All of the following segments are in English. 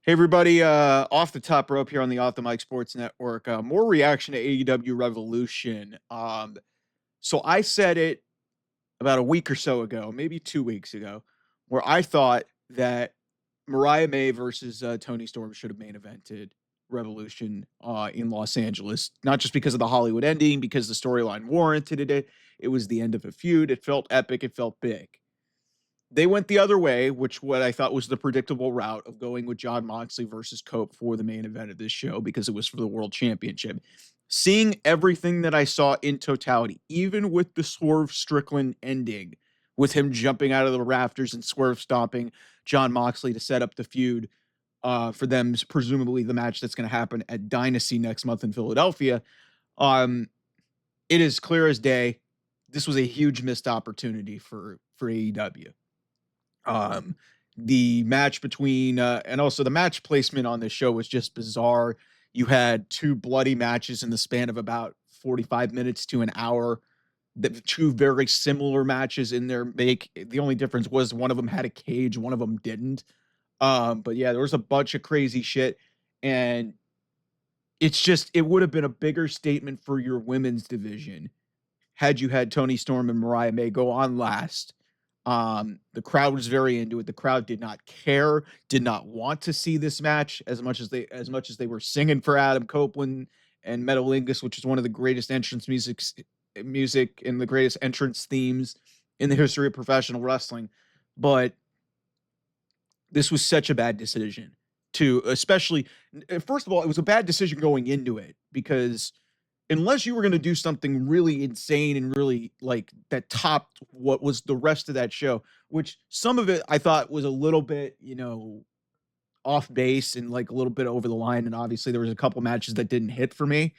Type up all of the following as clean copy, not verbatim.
Hey everybody, off the top rope here on the Off the Mic Sports Network. More reaction to AEW Revolution. So I said it about a week or so ago, maybe 2 weeks ago, where I thought that Mariah May versus Toni Storm should have main evented Revolution in Los Angeles. Not just because of the Hollywood ending, because the storyline warranted it. It was the end of a feud. It felt epic. It felt big. They went the other way, which what I thought was the predictable route of going with Jon Moxley versus Cope for the main event of this show because it was for the World Championship. Seeing everything that I saw in totality, even with the Swerve Strickland ending, with him jumping out of the rafters and Swerve stomping Jon Moxley to set up the feud for them, presumably the match that's going to happen at Dynasty next month in Philadelphia. It is clear as day. This was a huge missed opportunity for AEW. The match between and also the match placement on this show was just bizarre. You had two bloody matches in the span of about 45 minutes to an hour. The two very similar matches in their make. The only difference was one of them had a cage, one of them didn't. But yeah, there was a bunch of crazy shit, and it would have been a bigger statement for your women's division had you had Toni Storm and Mariah May go on last. The crowd was very into it. The crowd did not care, did not want to see this match as much as they were singing for Adam Copeland and Metalingus, which is one of the greatest entrance music and the greatest entrance themes in the history of professional wrestling. But this was such a bad decision especially, first of all, it was a bad decision going into it because unless you were going to do something really insane and really like that topped what was the rest of that show, which some of it I thought was a little bit, off base and like a little bit over the line. And obviously there was a couple matches that didn't hit for me,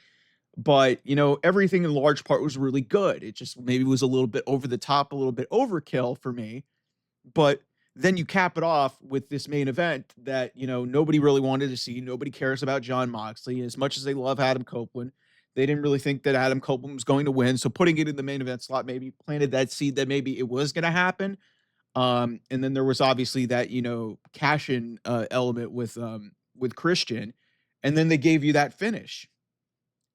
but everything in large part was really good. It just maybe was a little bit over the top, a little bit overkill for me. But then you cap it off with this main event that, nobody really wanted to see. Nobody cares about Jon Moxley as much as they love Adam Copeland. They didn't really think that Adam Copeland was going to win. So putting it in the main event slot maybe planted that seed that maybe it was going to happen. And then there was obviously that, cash in element with Christian. And then they gave you that finish.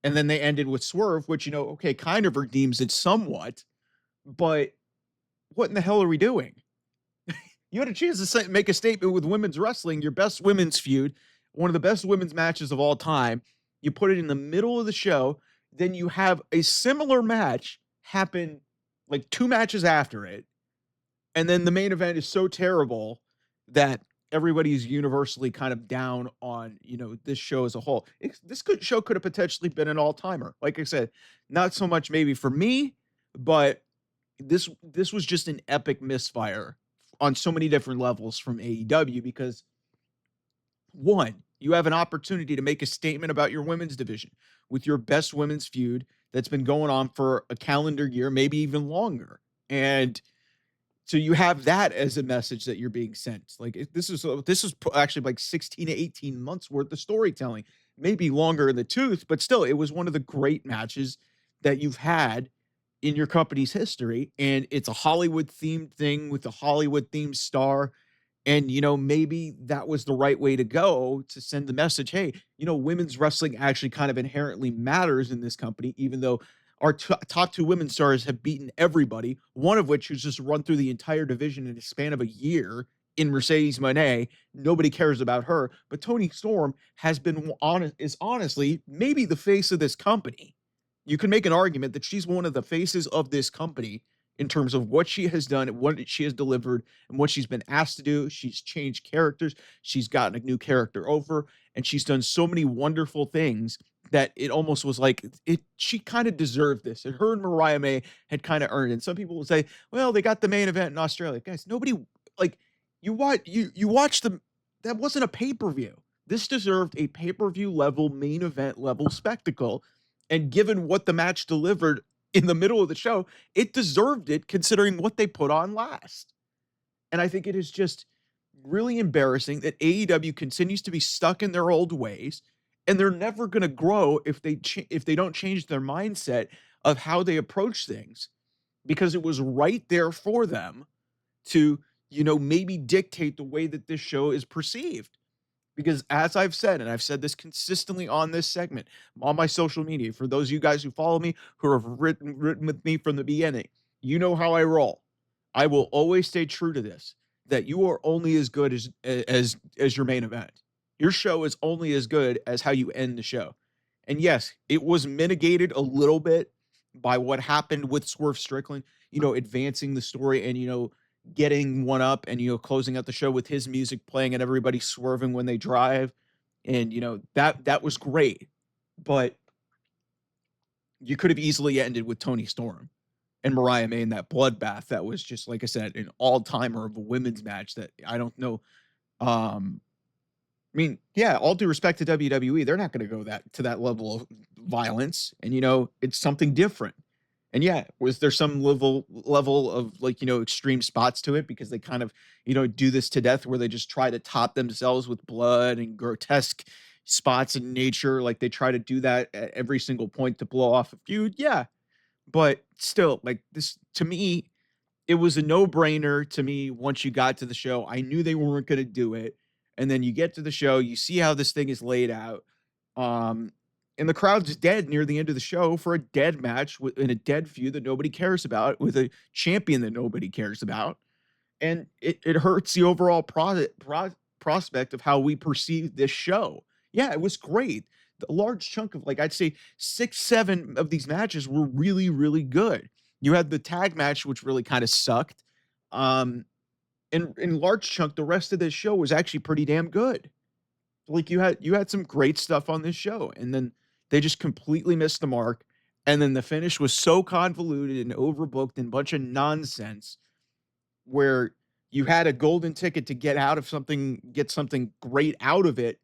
And then they ended with Swerve, which, okay, kind of redeems it somewhat. But what in the hell are we doing? You had a chance to make a statement with women's wrestling, your best women's feud, one of the best women's matches of all time. You put it in the middle of the show. Then you have a similar match happen like 2 matches after it. And then the main event is so terrible that everybody's universally kind of down on, this show as a whole. Show could have potentially been an all-timer. Like I said, not so much maybe for me, but this was just an epic misfire on so many different levels from AEW because, one, you have an opportunity to make a statement about your women's division with your best women's feud that's been going on for a calendar year, maybe even longer. And so you have that as a message that you're being sent. Like this is actually like 16 to 18 months worth of storytelling, maybe longer in the tooth, but still it was one of the great matches that you've had in your company's history. And it's a Hollywood themed thing with a Hollywood themed star. And, maybe that was the right way to go to send the message. Hey, women's wrestling actually kind of inherently matters in this company, even though our top 2 women's stars have beaten everybody, one of which has just run through the entire division in a span of a year in Mercedes Moné. Nobody cares about her. But Toni Storm is honestly maybe the face of this company. You can make an argument that she's one of the faces of this company in terms of what she has done, what she has delivered, and what she's been asked to do. She's changed characters. She's gotten a new character over, and she's done so many wonderful things that it almost was like she kind of deserved this. And her and Mariah May had kind of earned it. And some people will say, well, they got the main event in Australia. Guys, nobody you watch them. That wasn't a pay-per-view. This deserved a pay-per-view level, main event level spectacle. And given what the match delivered in the middle of the show, it deserved it considering what they put on last. And I think it is just really embarrassing that AEW continues to be stuck in their old ways, and they're never going to grow if they don't change their mindset of how they approach things, because it was right there for them to, maybe dictate the way that this show is perceived. Because as I've said, and I've said this consistently on this segment, on my social media, for those of you guys who follow me, who have written with me from the beginning, you know how I roll. I will always stay true to this, that you are only as good as your main event. Your show is only as good as how you end the show. And yes, it was mitigated a little bit by what happened with Swerve Strickland, advancing the story and, getting one up and, closing out the show with his music playing and everybody swerving when they drive. And, that was great. But you could have easily ended with Toni Storm and Mariah May in that bloodbath. That was just, like I said, an all-timer of a women's match that I don't know. I mean, yeah, all due respect to WWE, they're not going to go to that level of violence, and it's something different. And yeah, was there some level of like extreme spots to it because they kind of do this to death where they just try to top themselves with blood and grotesque spots in nature, like they try to do that at every single point to blow off a feud. Yeah, but still, like this to me, it was a no-brainer to me once you got to the show. I knew they weren't gonna do it, and then you get to the show, you see how this thing is laid out, um, and the crowd's dead near the end of the show for a dead match in a dead feud that nobody cares about with a champion that nobody cares about, and it hurts the overall prospect of how we perceive this show. Yeah, it was great. A large chunk of, like, I'd say 6, 7 of these matches were really, really good. You had the tag match, which really kinda sucked, um, and in large chunk, the rest of this show was actually pretty damn good. Like, you had some great stuff on this show, and then they just completely missed the mark, and then the finish was so convoluted and overbooked and bunch of nonsense where you had a golden ticket to get something great out of it,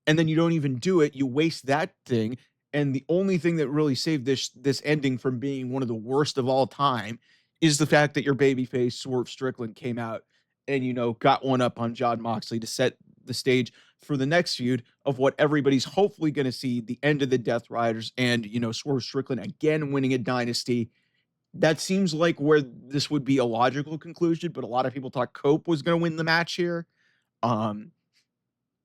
and then you don't even do it, you waste that thing, and the only thing that really saved this ending from being one of the worst of all time is the fact that your babyface Swerve Strickland came out and, got one up on Jon Moxley to set the stage for the next feud of what everybody's hopefully gonna see, the end of the Death Riders and, Swerve Strickland again winning a dynasty. That seems like where this would be a logical conclusion, but a lot of people thought Cope was gonna win the match here. Um,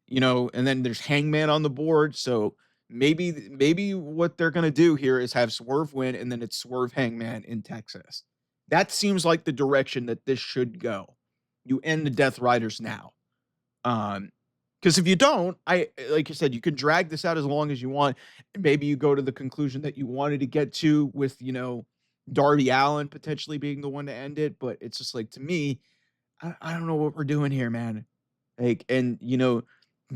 and then there's Hangman on the board, so maybe what they're gonna do here is have Swerve win, and then it's Swerve Hangman in Texas. That seems like the direction that this should go. You end the Death Riders now. Because if you don't, like you said, you can drag this out as long as you want. Maybe you go to the conclusion that you wanted to get to with, Darby Allin potentially being the one to end it, but it's just like to me, I don't know what we're doing here, man. Like, and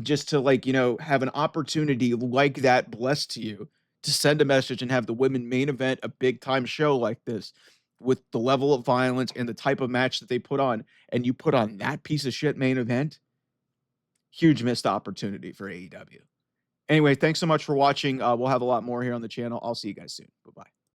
just to like, have an opportunity like that blessed to you to send a message and have the women main event a big time show like this with the level of violence and the type of match that they put on, and you put on that piece of shit main event, huge missed opportunity for AEW. Anyway, thanks so much for watching. We'll have a lot more here on the channel. I'll see you guys soon. Bye bye.